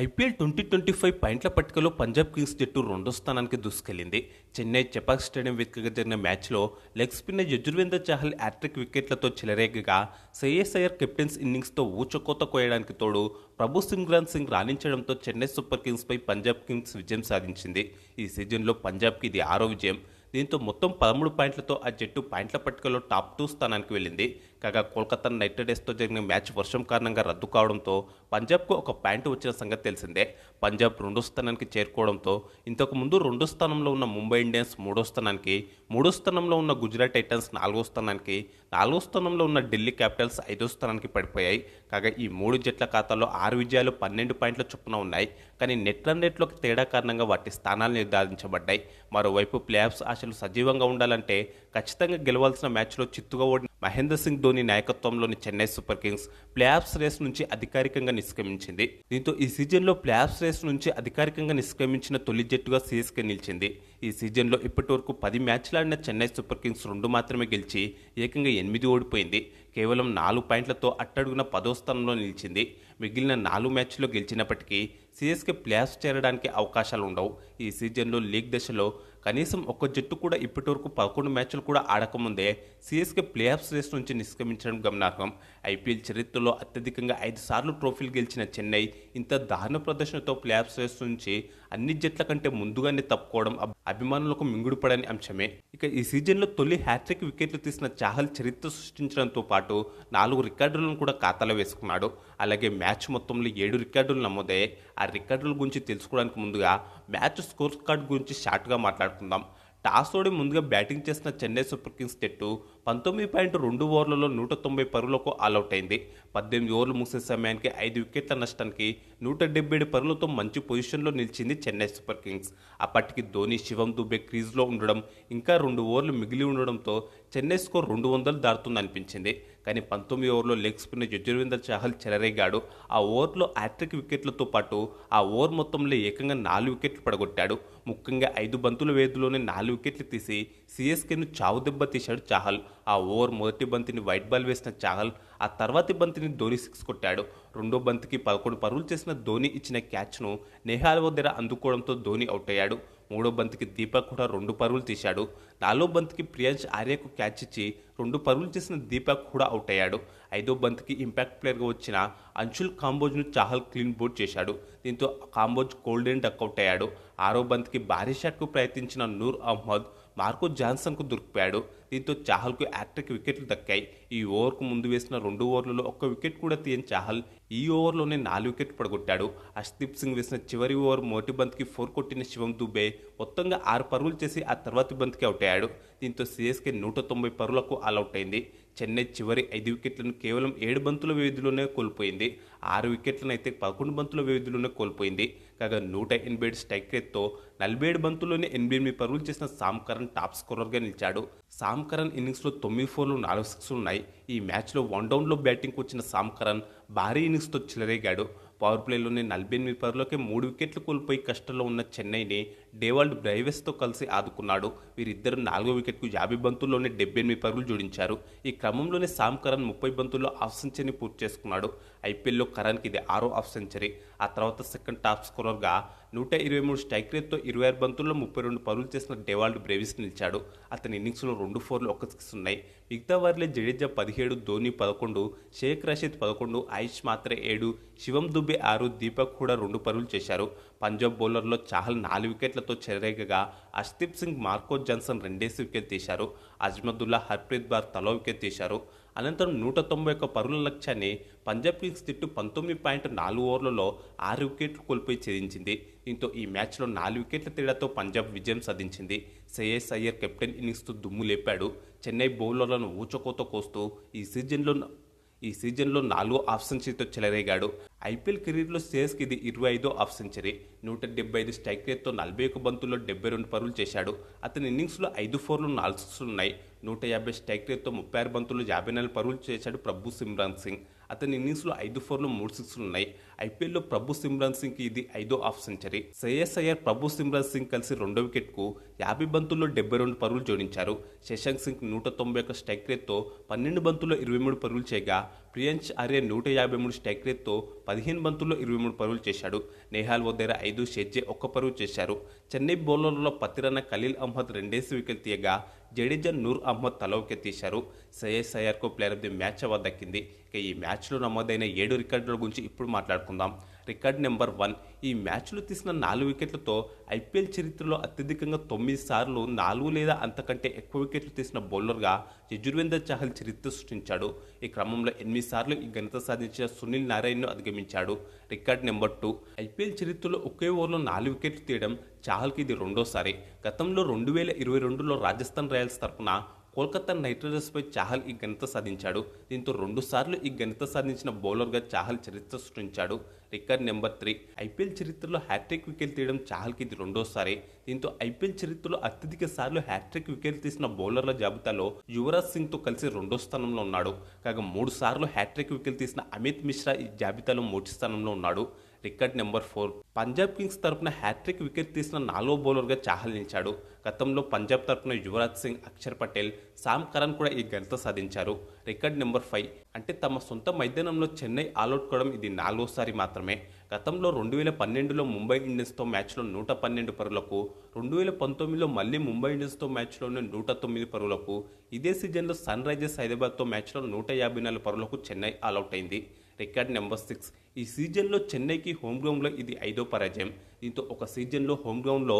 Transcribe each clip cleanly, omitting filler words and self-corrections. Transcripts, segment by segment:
IPL 2025 పాయింట్ల పట్టికలో Punjab Kings జట్టు రెండో స్థానానికి దూసుకెళ్లింది. చెన్నై చెపాక్ స్టేడియం వేదికగా జరిగిన మ్యాచ్లో leg spinner Yuzvendra Chahal hat trick వికెట్లతో చెలరేగగా, శ్రేయస్ అయ్యర్ కెప్టెన్స్ ఇన్నింగ్స్తో ఊచకోత కోయడానికి తోడు ప్రభు సిమ్రాన్ సింగ్ రాణించడంతో చెన్నై సూపర్ కింగ్స్పై పంజాబ్ కింగ్స్ విజయం సాధించింది. ఈ సీజన్లో పంజాబ్కి ఇది 6వ విజయం. దీంతో మొత్తం 13 పాయింట్లతో ఆ జట్టు పాయింట్ల పట్టికలో టాప్ 2 స్థానానికి వెళ్ళింది. కాగా కోల్కతా నైట్ రైడర్స్తో జరిగిన మ్యాచ్ వర్షం కారణంగా రద్దు కావడంతో పంజాబ్కు ఒక పాయింట్ వచ్చిన సంగతి తెలిసిందే. పంజాబ్ రెండో స్థానానికి చేరుకోవడంతో ఇంతకుముందు రెండో స్థానంలో ఉన్న ముంబై ఇండియన్స్ మూడో స్థానానికి, మూడో స్థానంలో ఉన్న గుజరాత్ టైటన్స్ నాలుగో స్థానానికి, నాలుగో స్థానంలో ఉన్న ఢిల్లీ క్యాపిటల్స్ ఐదో స్థానానికి పడిపోయాయి. కాగా ఈ 3 జట్ల ఖాతాలో 6 విజయాలు 12 పాయింట్ల చొప్పున ఉన్నాయి. కానీ నెట్ రన్ రేట్లోకి తేడా కారణంగా వాటి స్థానాలు నిర్ధారించబడ్డాయి. మరోవైపు ప్లే ఆఫ్స్ ఆశలు సజీవంగా ఉండాలంటే ఖచ్చితంగా గెలవాల్సిన మ్యాచ్లో చిత్తుగా ఓడిన మహేంద్ర సింగ్ ధోని నాయకత్వంలోని Chennai super kings playoffs race నుంచి అధికారికంగా నిష్క్రమించింది. దీంతో ఈ సీజన్లో ప్లే ఆఫ్స్ రేస్ నుంచి అధికారికంగా నిష్క్రమించిన తొలి జట్టుగా సీఎస్కే నిలిచింది. ఈ సీజన్లో ఇప్పటివరకు 10 మ్యాచ్లు ఆడిన చెన్నై సూపర్ కింగ్స్ 2 మాత్రమే గెలిచి ఏకంగా 8 ఓడిపోయింది. కేవలం 4 పాయింట్లతో అట్టడుగున 10వ స్థానంలో నిలిచింది. మిగిలిన 4 మ్యాచ్ల్లో గెలిచినప్పటికీ సీఎస్కే ప్లే ఆఫ్స్ చేరడానికి అవకాశాలు ఉండవు. ఈ సీజన్లో లీగ్ దశలో కనీసం ఒక్క జట్టు కూడా ఇప్పటివరకు 11 మ్యాచ్లు కూడా ఆడకముందే సీఎస్కే ప్లే ఆఫ్స్ రేస్ నుంచి నిష్క్రమించడం గమనార్హం. ఐపీఎల్ చరిత్రలో అత్యధికంగా 5 సార్లు ట్రోఫీలు గెలిచిన చెన్నై ఇంత దారుణ ప్రదర్శనతో ప్లే ఆఫ్స్ రేస్ నుంచి అన్ని జట్ల కంటే ముందుగానే తప్పుకోవడం అభిమానులకు మింగుడుపడని అంశమే. ఇక ఈ సీజన్లో తొలి హ్యాట్రిక్ వికెట్లు తీసిన చాహల్ చరిత్ర సృష్టించడంతో పాటు 4 రికార్డులను కూడా ఖాతాలో వేసుకున్నాడు. అలాగే మ్యాచ్ మొత్తంలో 7 రికార్డులు నమోదయ్యాయి. ఆ రికార్డుల గురించి తెలుసుకోవడానికి ముందుగా మ్యాచ్ స్కోర్ కార్డ్ గురించి షార్ట్గా మాట్లాడుకుందాం. టాస్ ఓడి ముందుగా బ్యాటింగ్ చేసిన చెన్నై సూపర్ కింగ్స్ జట్టు 19.2 ఓవర్లలో 190 పరుగులకు ఆల్అవుట్ అయింది. 18 ఓవర్లు ముగిసే సమయానికి 5 వికెట్ల నష్టానికి 177 పరుగులతో మంచి పొజిషన్లో నిలిచింది చెన్నై సూపర్ కింగ్స్. అప్పటికి ధోని, శివం దుబే క్రీజ్లో ఉండడం, ఇంకా 2 ఓవర్లు మిగిలి ఉండడంతో చెన్నై స్కోర్ 200 దాటుతుందనిపించింది. కానీ 19 ఓవర్లో లెగ్ స్పిన్నర్ యజుర్వేంద్ర చాహల్ చెలరేగాడు. ఆ ఓవర్లో హ్యాట్రిక్ వికెట్లతో పాటు ఆ ఓవర్ మొత్తంలో ఏకంగా 4 వికెట్లు పడగొట్టాడు. ముఖ్యంగా 5 బంతుల వ్యవధిలోనే 4 వికెట్లు తీసి సీఎస్కేను చావు దెబ్బ తీశాడు చాహల్. ఆ ఓవర్ మొదటి బంతిని వైట్ బాల్ వేసిన చాహల్ ఆ తర్వాతి బంతిని ధోని 6 కొట్టాడు. రెండో బంతికి 11 పరుగులు చేసిన ధోని ఇచ్చిన క్యాచ్ను నెహాల్ వద్దర అందుకోవడంతో ధోని అవుట్ అయ్యాడు. మూడో బంతికి దీపక్ కూడా 2 పరుగులు తీశాడు. 4వ బంతికి ప్రియాంష్ ఆర్యకు క్యాచ్ ఇచ్చి 2 పరుగులు చేసిన దీపక్ కూడా అవుట్ అయ్యాడు. 5వ బంతికి ఇంపాక్ట్ ప్లేయర్గా వచ్చిన అంశుల్ కాంబోజ్ను చాహల్ క్లీన్ బౌల్డ్ చేశాడు. దీంతో కాంబోజ్ కోల్డెన్ డక్అవుట్ అయ్యాడు. 6వ బంతికి భారీ షాట్కు ప్రయత్నించిన నూర్ అహ్మద్ మార్కో జాన్సన్కు దొరికిపోయాడు. దీంతో చాహల్కు హ్యాట్రిక్ వికెట్లు దక్కాయి. ఈ ఓవర్కు ముందు వేసిన 2 ఓవర్లలో ఒక్క వికెట్ కూడా తీయని చాహల్ ఈ ఓవర్లోనే 4 వికెట్లు పడగొట్టాడు. హర్షదీప్ సింగ్ వేసిన చివరి ఓవర్ మొదటి బంతికి 4 కొట్టిన శివం దుబే మొత్తంగా 6 పరుగులు చేసి ఆ తర్వాతి బంతికి అవుట్ అయ్యాడు. దీంతో సీఎస్కే 190 పరుగులకు ఆల్అవుట్ అయింది. చెన్నై చివరి 5 వికెట్లను కేవలం 7 బంతుల వ్యవధిలోనే కోల్పోయింది. 6 వికెట్లను అయితే 11 బంతుల వ్యవధిలోనే కోల్పోయింది. కాగా 187 స్ట్రైక్ రేట్తో 47 బంతుల్లోనే 88 పరుగులు చేసిన సామ్ కరన్ టాప్ స్కోరర్గా నిలిచాడు. సామ్ కరన్ ఇన్నింగ్స్లో 9 4లు 4 6లు ఉన్నాయి. ఈ మ్యాచ్లో 1 డౌన్లో బ్యాటింగ్కు వచ్చిన సామ్ కరన్ భారీ ఇన్నింగ్స్తో చెలరేగాడు. పవర్ ప్లేలోనే 48 పరుగులకే 3 వికెట్లు కోల్పోయి కష్టంలో ఉన్న చెన్నైని డేవాల్డ్ బ్రైవెస్తో కలిసి ఆదుకున్నాడు. వీరిద్దరు 4వ వికెట్కు 50 బంతుల్లోనే 78 పరుగులు జోడించారు. ఈ క్రమంలోనే సామ్ కరన్ 30 బంతుల్లో హాఫ్ సెంచరీని పూర్తి చేసుకున్నాడు. ఐపీఎల్లో కరన్కి ఇది 6వ హాఫ్ సెంచరీ. ఆ తర్వాత సెకండ్ టాప్ స్కోరర్గా 123 స్ట్రైక్ రేట్తో 26 బంతుల్లో 32 పరుగులు చేసిన డేవాల్డ్ బ్రేవిస్ నిలిచాడు. అతని ఇన్నింగ్స్లో 2 4లు 1 6 ఉన్నాయి. మిగతా వారిలో జడేజా 17, ధోని 11, షేక్ రషీద్ 11, ఆయుష్ మాత్రే 7, శివం దుబే 6, దీపక్ కూడా 2 పరుగులు చేశారు. పంజాబ్ బౌలర్లో చాహల్ 4 వికెట్లతో చెలరేగగా Arshdeep Singh, Marco Jansen 2 wicket తీశారు. అజ్మదుల్లా, హర్ప్రీత్ బార్ తలో వికెట్ తీశారు. అనంతరం 191 పరుగుల లక్ష్యాన్ని పంజాబ్ కింగ్స్ జట్టు 19.4 ఓవర్లలో 6 వికెట్లు కోల్పోయి ఛేదించింది. దీంతో ఈ మ్యాచ్లో 4 వికెట్ల తేడాతో పంజాబ్ విజయం సాధించింది. శ్రేయస్ అయ్యర్ కెప్టెన్ ఇన్నింగ్స్తో దుమ్ము లేపాడు. చెన్నై బౌలర్లను ఊచకోత కోస్తూ ఈ సీజన్లో 4వ హాఫ్ సెంచరీతో చెలరేగాడు. ఐపీఎల్ కెరీర్లో శ్రేయస్కి ఇది 25వ హాఫ్ సెంచరీ. 175 స్ట్రైక్ రేట్తో 41 బంతుల్లో 72 పరుగులు చేశాడు. అతని ఇన్నింగ్స్లో 5 4లు 4 6లు ఉన్నాయి. 150 స్ట్రైక్ రేట్తో 36 బంతుల్లో 54 పరుగులు చేశాడు ప్రభు సిమ్రాన్ సింగ్. అతని ఇన్నింగ్స్లో 5 ఫోర్లు 3 సిక్స్లు ఉన్నాయి. ఐపీఎల్లో ప్రభు సిమ్రాన్ సింగ్కి ఇది 5వ హాఫ్ సెంచరీ. శ్రేయస్ అయ్యర్ ప్రభు సిమ్రాన్ సింగ్ కలిసి రెండో వికెట్కు 50 బంతుల్లో 72 పరుగులు జోడించారు. శశాంక్ సింగ్ 191 స్ట్రైక్ రేట్తో 12 బంతుల్లో 23 పరుగులు చేయగా ప్రియాంష్ ఆర్య 153 స్ట్రైక్ రేట్తో 15 బంతుల్లో 23 పరుగులు చేశాడు. నేహాల్ వదేరా 5, షెడ్జే 1 పరుగు చేశారు. చెన్నై బౌలర్లలో పతిరన్న ఖలీల్ అహ్మద్ 2 వికెట్లు తీయగా జడేజా, నూర్ అహ్మద్ తల వికెట్ తీశారు. శ్రేయస్ అయ్యర్కు player of the match award దక్కింది. ఇక ఈ మ్యాచ్లో నమోదైన 7 రికార్డుల గురించి ఇప్పుడు మాట్లాడుకుందాం. రికార్డ్ నెంబర్ 1, ఈ మ్యాచ్లో తీసిన 4 వికెట్లతో ఐపీఎల్ చరిత్రలో అత్యధికంగా 9 సార్లు 4 లేదా అంతకంటే ఎక్కువ వికెట్లు తీసిన బౌలర్గా యజుర్వేంద్ర చాహల్ చరిత్ర సృష్టించాడు. ఈ క్రమంలో 8 సార్లు ఈ ఘనత సాధించిన సునీల్ నారాయణ్ను అధిగమించాడు. రికార్డ్ నెంబర్ 2, ఐపీఎల్ చరిత్రలో ఒకే ఓవర్లో 4 వికెట్లు తీయడం చాహల్కి ఇది రెండోసారి. గతంలో 2022లో రాజస్థాన్ రాయల్స్ తరపున కోల్కతా నైట్ రైడర్స్పై చాహల్ ఈ ఘనత సాధించాడు. దీంతో 2 సార్లు ఈ ఘనత సాధించిన బౌలర్గా చాహల్ చరిత్ర సృష్టించాడు. రికార్డ్ నెంబర్ 3, ఐపీఎల్ చరిత్రలో హ్యాట్రిక్ వికెట్ తీయడం చాహల్కి ఇది రెండోసారి. దీంతో ఐపీఎల్ చరిత్రలో అత్యధిక సార్లు హ్యాట్రిక్ వికెట్ తీసిన బౌలర్ల జాబితాలో యువరాజ్ సింగ్తో కలిసి రెండో స్థానంలో ఉన్నాడు. కాగా 3 సార్లు హ్యాట్రిక్ వికెట్ తీసిన అమిత్ మిశ్రా ఈ జాబితాలో మొదటి స్థానంలో ఉన్నాడు. రికార్డ్ నెంబర్ 4, పంజాబ్ కింగ్స్ తరపున హ్యాట్రిక్ వికెట్ తీసిన 4వ బౌలర్గా చాహల్ నిలిచాడు. గతంలో పంజాబ్ తరపున యువరాజ్ సింగ్, అక్షర్ పటేల్, సామ్ కరన్ కూడా ఈ ఘనత సాధించారు. రికార్డ్ నెంబర్ 5, అంటే తమ సొంత మైదానంలో చెన్నై ఆల్అౌట్ కావడం ఇది 4వసారి మాత్రమే. గతంలో 2012లో ముంబై ఇండియన్స్తో మ్యాచ్లో 112 పరుగులకు, 2019లో మళ్ళీ ముంబై ఇండియన్స్తో మ్యాచ్లోనే 109 పరుగులకు, ఇదే సీజన్లో సన్ రైజర్స్ హైదరాబాద్తో మ్యాచ్లో 154 పరుగులకు చెన్నై ఆల్అౌట్ అయింది. రికార్డ్ నెంబర్ 6, ఈ సీజన్లో చెన్నైకి హోమ్ గ్రౌండ్లో ఇది 5వ పరాజయం. దీంతో ఒక సీజన్లో హోమ్ గ్రౌండ్లో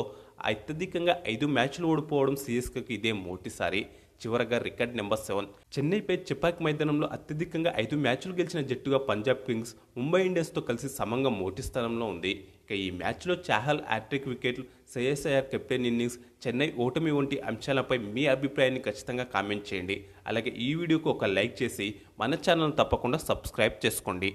అత్యధికంగా 5 మ్యాచ్లు ఓడిపోవడం సిఎస్కేకి ఇదే మొదటిసారి. చివరగా రికార్డ్ నెంబర్ 7, చెన్నైపై చెపాక్ మైదానంలో అత్యధికంగా 5 మ్యాచ్లు గెలిచిన జట్టుగా పంజాబ్ కింగ్స్ ముంబై ఇండియన్స్తో కలిసి సమంగా మొదటి స్థానంలో ఉంది. ఇక ఈ మ్యాచ్లో చాహల్ హ్యాట్రిక్ వికెట్లు, శ్రేయస్ అయ్యర్ కెప్టెన్ ఇన్నింగ్స్, చెన్నై ఓటమి వంటి అంశాలపై మీ అభిప్రాయాన్ని ఖచ్చితంగా కామెంట్ చేయండి. అలాగే ఈ వీడియోకు ఒక లైక్ చేసి మన ఛానల్ తప్పకుండా సబ్స్క్రైబ్ చేసుకోండి.